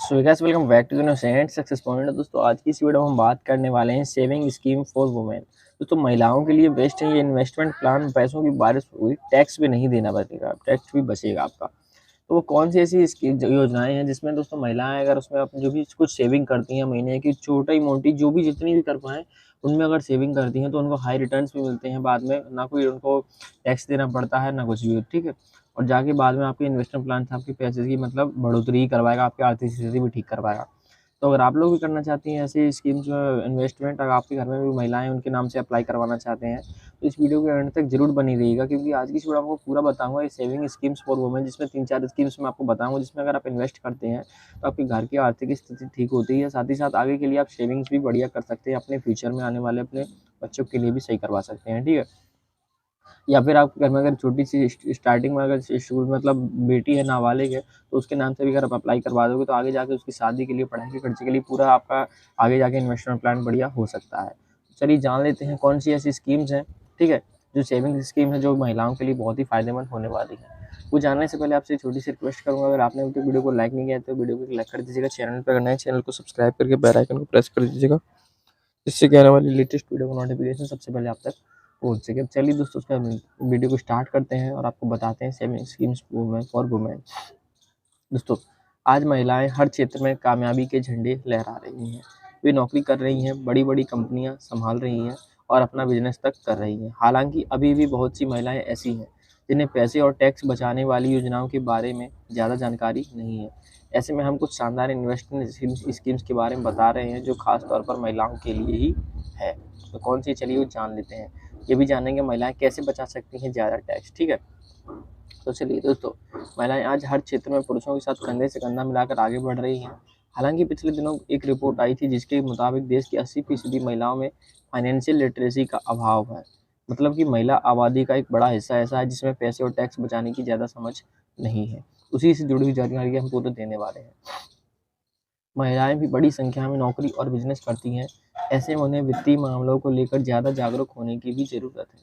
So guys welcome back to the new cent success point. दोस्तों आज की इस वीडियो में हम बात करने वाले हैं सेविंग स्कीम फॉर वुमेन। दोस्तों महिलाओं के लिए बेस्ट है ये इन्वेस्टमेंट प्लान। पैसों की बारिश हुई, टैक्स भी नहीं देना पड़ेगा, टैक्स भी बचेगा आपका। तो वो कौन सी ऐसी स्कीम योजनाएं हैं जिसमें दोस्तों महिलाएं अगर उसमें अपनी जो भी कुछ सेविंग करती हैं महीने की छोटी मोटी जो भी जितनी भी कर पाएँ उनमें अगर सेविंग करती हैं तो उनको हाई रिटर्न्स भी मिलते हैं बाद में, ना कोई उनको टैक्स देना पड़ता है ना कुछ भी, ठीक है। और जाके बाद में आपके इन्वेस्टमेंट प्लान से आपके पैसे की मतलब बढ़ोतरी ही करवाएगा, आपकी आर्थिक स्थिति भी ठीक करवाएगा। तो अगर आप लोग भी करना चाहती हैं ऐसी स्कीम्स में इन्वेस्टमेंट, अगर आपके घर में भी महिलाएं उनके नाम से अप्लाई करवाना चाहते हैं तो इस वीडियो के एंड तक जरूर बनी रहिएगा, क्योंकि आज की इस वीडियो में आपको पूरा बताऊंगा ये सेविंग स्कीम्स फॉर वुमेन, जिसमें 3-4 स्कीम्स मैं आपको बताऊंगा जिसमें अगर आप इन्वेस्ट करते हैं तो आपके घर की आर्थिक स्थिति ठीक होती है, साथ ही साथ आगे के लिए आप सेविंग्स भी बढ़िया कर सकते हैं, अपने फ्यूचर में आने वाले अपने बच्चों के लिए भी सही करवा सकते हैं, ठीक है। या फिर आपके घर में अगर छोटी सी स्टार्टिंग में अगर स्कूल मतलब बेटी है नाबालिग है तो उसके नाम से भी अगर आप अप्लाई करवा दोगे तो आगे जाके उसकी शादी के लिए, पढ़ाई के खर्चे के लिए पूरा आपका आगे जाके इन्वेस्टमेंट प्लान बढ़िया हो सकता है। चलिए जान लेते हैं कौन सी ऐसी स्कीम्स हैं, ठीक है, जो सेविंग स्कीम है जो महिलाओं के लिए बहुत ही फायदेमंद होने वाली है। वो जानने से पहले आपसे छोटी सी रिक्वेस्ट करूंगा, अगर आपने अभी तक वीडियो को लाइक नहीं किया तो वीडियो को लाइक कर दीजिएगा, चैनल पर नए चैनल को सब्सक्राइब करके बेल आइकन को प्रेस कर दीजिएगा, जिससे कि आने वाली लेटेस्ट वीडियो का नोटिफिकेशन सबसे पहले आप तक पहुंच सके। चलिए दोस्तों उसका वीडियो को स्टार्ट करते हैं और आपको बताते हैं सेविंग स्कीम्स फॉर वुमेन। दोस्तों आज महिलाएं हर क्षेत्र में कामयाबी के झंडे लहरा रही हैं। वे नौकरी कर रही हैं, बड़ी बड़ी कंपनियां संभाल रही हैं और अपना बिजनेस तक कर रही हैं। हालांकि अभी भी बहुत सी महिलाएं ऐसी हैं जिन्हें पैसे और टैक्स बचाने वाली योजनाओं के बारे में ज़्यादा जानकारी नहीं है। ऐसे में हम कुछ शानदार इन्वेस्टमेंट स्कीम्स के बारे में बता रहे हैं जो खास तौर पर महिलाओं के लिए ही है। तो कौन सी, चलिए वो जान लेते हैं। ये भी जानेंगे महिलाएं कैसे बचा सकती हैं ज़्यादा टैक्स, ठीक है। तो चलिए दोस्तों, महिलाएं आज हर क्षेत्र में पुरुषों के साथ कंधे से कंधा मिलाकर आगे बढ़ रही हैं। हालांकि पिछले दिनों एक रिपोर्ट आई थी जिसके मुताबिक देश की 80% महिलाओं में फाइनेंशियल लिटरेसी का अभाव है। मतलब कि महिला आबादी का एक बड़ा हिस्सा ऐसा है जिसमें पैसे और टैक्स बचाने की ज़्यादा समझ नहीं है। उसी से जुड़ी हुई जानकारी हम पूरे देने वाले हैं। महिलाएं भी बड़ी संख्या में नौकरी और बिजनेस करती हैं, ऐसे में उन्हें वित्तीय मामलों को लेकर ज़्यादा जागरूक होने की भी ज़रूरत है।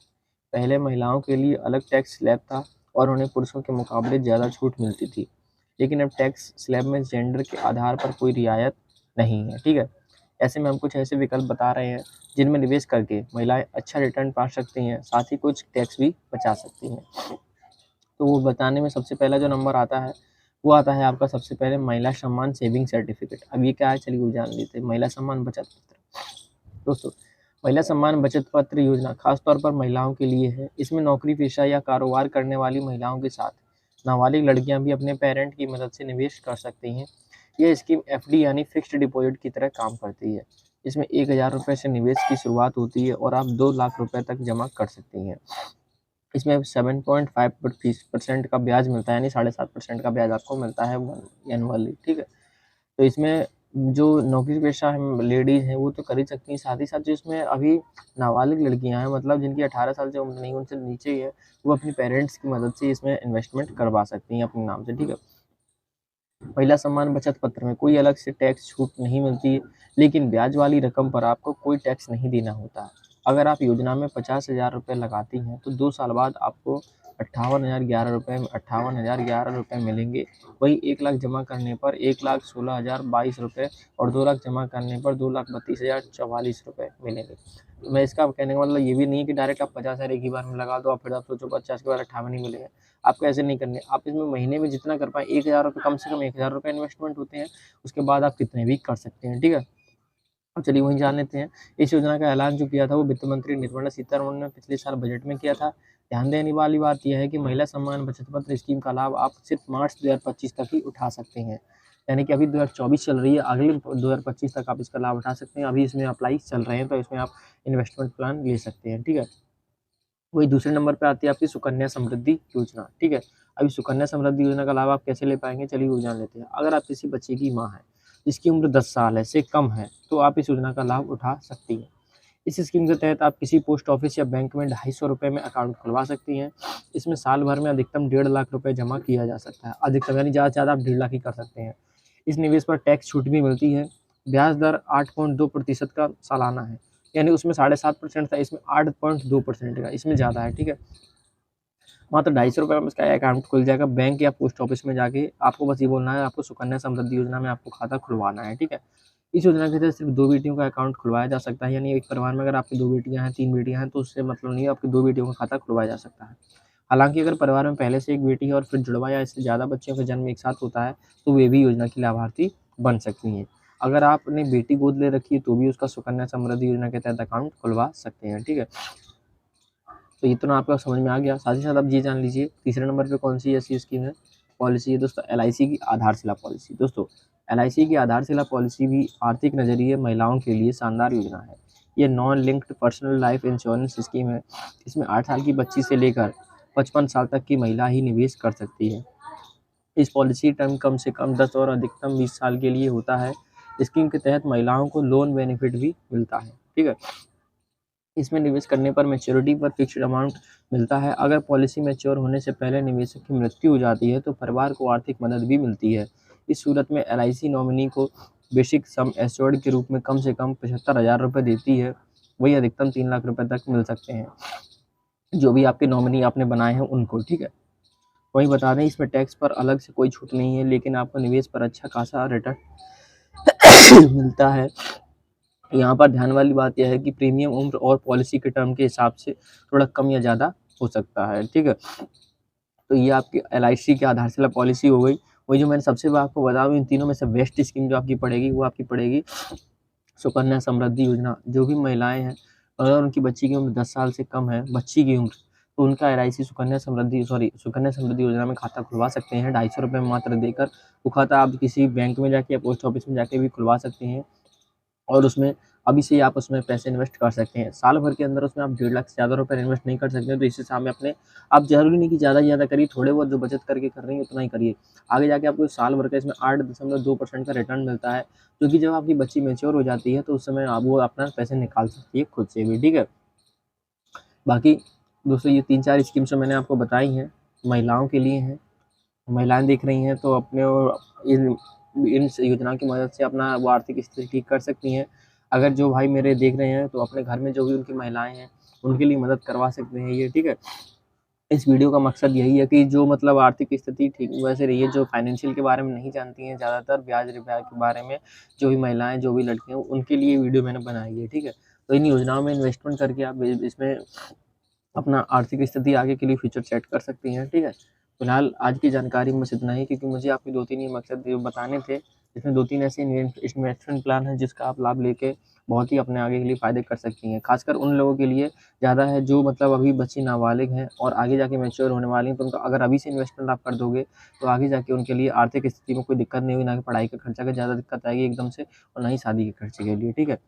पहले महिलाओं के लिए अलग टैक्स स्लैब था और उन्हें पुरुषों के मुकाबले ज़्यादा छूट मिलती थी, लेकिन अब टैक्स स्लैब में जेंडर के आधार पर कोई रियायत नहीं है, ठीक है। ऐसे में हम कुछ ऐसे विकल्प बता रहे हैं जिनमें निवेश करके महिलाएं अच्छा रिटर्न पा सकती हैं, साथ ही कुछ टैक्स भी बचा सकती हैं। तो वो बताने में सबसे पहला जो नंबर आता है वो आता है आपका सबसे पहले महिला सम्मान सेविंग सर्टिफिकेट। अब ये क्या है, चलिए वो जान लेते हैं। महिला सम्मान बचत पत्र। दोस्तों महिला सम्मान बचत पत्र योजना खास तौर पर महिलाओं के लिए है। इसमें नौकरी पेशा या कारोबार करने वाली महिलाओं के साथ नाबालिग लड़कियां भी अपने पेरेंट की मदद से निवेश कर सकती हैं। यह स्कीम एफडी यानी फिक्स्ड डिपॉजिट की तरह काम करती है। इसमें 1,000 रुपये से निवेश की शुरुआत होती है और आप 2 लाख रुपए तक जमा कर सकती हैं। इसमें 7.5% का ब्याज मिलता है, यानी 7.5% का ब्याज आपको मिलता है एनुअली, ठीक है। तो इसमें जो नौकरी पेशा है लेडीज़ हैं वो तो कर ही सकती हैं, साथ ही साथ जो इसमें अभी नाबालिग लड़कियां हैं, मतलब जिनकी 18 साल से उम्र नहीं, उनसे नीचे ही है, वो अपनी पेरेंट्स की मदद से इसमें इन्वेस्टमेंट करवा सकती हैं अपने नाम से, ठीक है। महिला सम्मान बचत पत्र में कोई अलग से टैक्स छूट नहीं मिलती है, लेकिन ब्याज वाली रकम पर आपको कोई टैक्स नहीं देना होता है। अगर आप योजना में 50,000 रुपये लगाती हैं तो 2 साल बाद आपको 58,011 रुपये मिलेंगे। वहीं 1 लाख जमा करने पर 1,16,022 रुपये और 2 लाख जमा करने पर 2,32,044 रुपये मिलेंगे। तो मैं इसका कहने का मतलब ये भी नहीं है कि डायरेक्ट आप 50,000 एक ही बार में लगा दो और फिर आप सोचो 50 के बाद 58 ही मिलेंगे। आपको ऐसे नहीं करने, आप इसमें महीने में जितना कर पाएँ 1,000 रुपये, कम से कम 1,000 रुपये इन्वेस्टमेंट होते हैं, उसके बाद आप कितने भी कर सकते हैं, ठीक है। अब चलिए वहीं जान लेते हैं। इस योजना का ऐलान जो किया था वो वित्त मंत्री निर्मला सीतारमण ने पिछले साल बजट में किया था। ध्यान देने वाली बात यह है कि महिला सम्मान बचत पत्र स्कीम का लाभ आप सिर्फ मार्च 2025 तक ही उठा सकते हैं। यानी कि अभी 2024 चल रही है, अगले 2025 तक आप इसका लाभ उठा सकते हैं। अभी इसमें अप्लाई चल रहे हैं तो इसमें आप इन्वेस्टमेंट प्लान ले सकते हैं, ठीक है। वही दूसरे नंबर पे आती है आपकी सुकन्या समृद्धि योजना, ठीक है। अभी सुकन्या समृद्धि योजना का लाभ आप कैसे ले पाएंगे, चलिए वो जान लेते हैं। अगर आप किसी बच्चे की माँ है जिसकी उम्र 10 साल है से कम है तो आप इस योजना का लाभ उठा सकती हैं। इस स्कीम के तहत आप किसी पोस्ट ऑफिस या बैंक में 250 रुपये में अकाउंट खुलवा सकती हैं। इसमें साल भर में अधिकतम 1.5 लाख रुपए जमा किया जा सकता है। अधिकतम यानी ज़्यादा से ज़्यादा आप 1.5 लाख ही कर सकते हैं। इस निवेश पर टैक्स छूट भी मिलती है। ब्याज दर 8.2% का सालाना है, यानी उसमें 7.5% था, इसमें 8.2% का, इसमें ज़्यादा है, ठीक है। मात्र 250 रुपये में इसका अकाउंट खुल जाएगा। बैंक या पोस्ट ऑफिस में जाके आपको बस ये बोलना है, आपको सुकन्या समृद्धि योजना में आपको खाता खुलवाना है, ठीक है। इस योजना के तहत सिर्फ 2 बेटियों का अकाउंट खुलवाया जा सकता है, यानी एक परिवार में अगर आपकी 2 बेटियाँ हैं, 3 बेटियाँ हैं, तो उससे मतलब नहीं है, आपकी 2 बेटियों का खाता खुलवाया जा सकता है। हालाँकि अगर परिवार में पहले से 1 बेटी है और फिर जुड़वा या इससे ज़्यादा बच्चों का जन्म एक साथ होता है, तो वे भी योजना की लाभार्थी बन सकती हैं। अगर आपने बेटी गोद ले रखी है, तो भी उसका सुकन्या समृद्धि योजना के तहत अकाउंट खुलवा सकते हैं, ठीक है। तो इतना आपको समझ में आ गया। साथ ही साथ आप ये जान लीजिए तीसरे नंबर पे कौन सी ऐसी स्कीम है, पॉलिसी है दोस्तों, एलआईसी की आधारशिला पॉलिसी। दोस्तों एलआईसी की आधारशिला पॉलिसी भी आर्थिक नज़रिए महिलाओं के लिए शानदार योजना है। ये non linked personal life insurance scheme है। इसमें 8 साल की बच्ची से लेकर 55 साल तक की महिला ही निवेश कर सकती है। इस पॉलिसी टर्म कम से कम 10 और अधिकतम 20 साल के लिए होता है। स्कीम के तहत महिलाओं को लोन बेनिफिट भी मिलता है, ठीक है। इसमें निवेश करने पर मैच्योरिटी पर फिक्स्ड अमाउंट मिलता है। अगर पॉलिसी मैच्योर होने से पहले निवेशक की मृत्यु हो जाती है, तो परिवार को आर्थिक मदद भी मिलती है। इस सूरत में एलआईसी नॉमिनी को बेसिक सम एश्योर्ड के रूप में कम से कम 75,000 रुपये देती है। वही अधिकतम 3 लाख रुपये तक मिल सकते हैं, जो भी आपके नॉमिनी आपने बनाए हैं उनको, ठीक है। वही बता दें, इसमें टैक्स पर अलग से कोई छूट नहीं है, लेकिन आपको निवेश पर अच्छा खासा रिटर्न मिलता है। यहाँ पर ध्यान वाली बात यह है कि प्रीमियम उम्र और पॉलिसी के टर्म के हिसाब से थोड़ा कम या ज़्यादा हो सकता है, ठीक है। तो ये आपकी एलआईसी की आधारशिला पॉलिसी हो गई। वही जो मैंने सबसे आपको बता दूँ, इन तीनों में से बेस्ट स्कीम जो आपकी पड़ेगी वो आपकी पड़ेगी सुकन्या समृद्धि योजना। जो भी महिलाएं हैं अगर उनकी बच्ची की उम्र 10 साल से कम है, बच्ची की उम्र, तो उनका एलआईसी सुकन्या समृद्धि योजना में खाता खुलवा सकते हैं 250 रुपये मात्र देकर। वो खाता आप किसी बैंक में जाके या पोस्ट ऑफिस में जाके भी खुलवा सकते हैं, और उसमें अभी से ही आप उसमें पैसे इन्वेस्ट कर सकते हैं। साल भर के अंदर उसमें आप 1.5 लाख से ज़्यादा रुपए इन्वेस्ट नहीं कर सकते हैं, तो इस हिसाब में अपने आप ज़रूरी नहीं कि ज़्यादा से ज़्यादा करिए, थोड़े बहुत जो बचत करके कर रही हैं उतना ही करिए। आगे जाके आपको साल भर का इसमें 8.2% का रिटर्न मिलता है, जो कि जब आपकी बच्ची मैच्योर हो जाती है तो उस समय आप वो अपना पैसे निकाल सकती है खुद से भी, ठीक है। बाकी दोस्तों ये 3-4 स्कीम्स जो मैंने आपको बताई हैं महिलाओं के लिए हैं। महिलाएँ देख रही हैं तो अपने और इन इन योजनाओं की मदद से अपना वो आर्थिक स्थिति ठीक कर सकती हैं। अगर जो भाई मेरे देख रहे हैं तो अपने घर में जो भी उनकी महिलाएँ हैं, उनके लिए मदद करवा सकते हैं ये, ठीक है। इस वीडियो का मकसद यही है कि जो मतलब आर्थिक स्थिति ठीक वैसे रही है, जो फाइनेंशियल के बारे में नहीं जानती हैं ज़्यादातर ब्याज के बारे में, जो भी महिलाएँ, जो भी लड़कियाँ, उनके लिए वीडियो मैंने बनाई है, ठीक है। तो इन योजनाओं में इन्वेस्टमेंट करके आप इसमें अपना आर्थिक स्थिति आगे के लिए फ्यूचर सेट कर सकती हैं, ठीक है। फिलहाल आज की जानकारी में बस इतना ही, क्योंकि मुझे आपके 2-3 ये मकसद ये बताने थे। इसमें 2-3 ऐसे इन्वेस्टमेंट प्लान हैं जिसका आप लाभ लेके बहुत ही अपने आगे के लिए फ़ायदे कर सकती हैं। खासकर उन लोगों के लिए ज़्यादा है जो मतलब अभी बच्चे नाबालिग हैं और आगे जाके मैच्योर होने वाली हैं, तो उनका अगर अभी से इन्वेस्टमेंट आप कर दोगे, तो आगे जाके उनके लिए आर्थिक स्थिति में कोई दिक्कत नहीं होगी, ना कि पढ़ाई के खर्चा का ज़्यादा दिक्कत आएगी एकदम से, और ना ही शादी के खर्चे के लिए, ठीक है।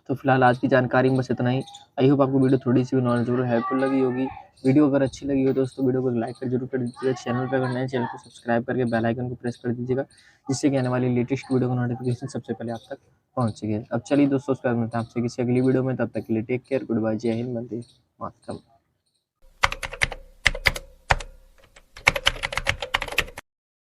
तो फिलहाल आज की जानकारी में बस इतना ही। आई होप आपको वीडियो थोड़ी-सी भी नॉलेजेबल हेल्पफुल लगी होगी। वीडियो अगर अच्छी लगी हो दोस्तों, वीडियो को लाइक कर ज़रूर कर दीजिएगा। चैनल पे अगर नए, चैनल को सब्सक्राइब करके बेल आइकन को प्रेस कर दीजिएगा, जिससे कि आने वाली लेटेस्ट वीडियो का नोटिफिकेशन सबसे पहले आप तक पहुँच सके। अब चलिए दोस्तों, उसके बाद मिलते हैं आपसे किसी अगली वीडियो में, तब तक के लिए टेक केयर, गुड बाय, जय हिंद, वंदे मातरम।